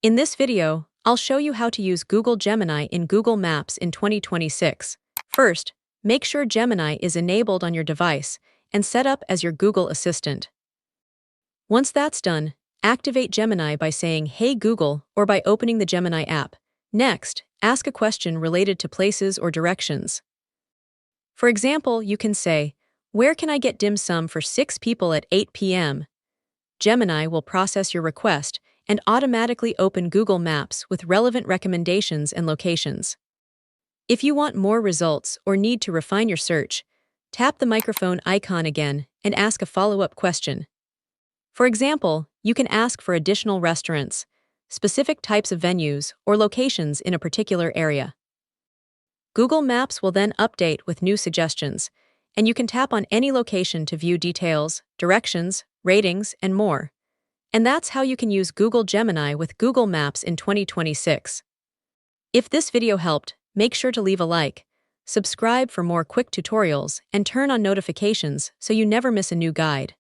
In this video, I'll show you how to use Google Gemini in Google Maps in 2026. First, make sure Gemini is enabled on your device and set up as your Google Assistant. Once that's done, activate Gemini by saying "Hey Google" or by opening the Gemini app. Next, ask a question related to places or directions. For example, you can say, "Where can I get dim sum for 6 people at 8 p.m.?" Gemini will process your request and automatically open Google Maps with relevant recommendations and locations. If you want more results or need to refine your search, tap the microphone icon again and ask a follow-up question. For example, you can ask for additional restaurants, specific types of venues, or locations in a particular area. Google Maps will then update with new suggestions, and you can tap on any location to view details, directions, ratings, and more. And that's how you can use Google Gemini with Google Maps in 2026. If this video helped, make sure to leave a like, subscribe for more quick tutorials, and turn on notifications so you never miss a new guide.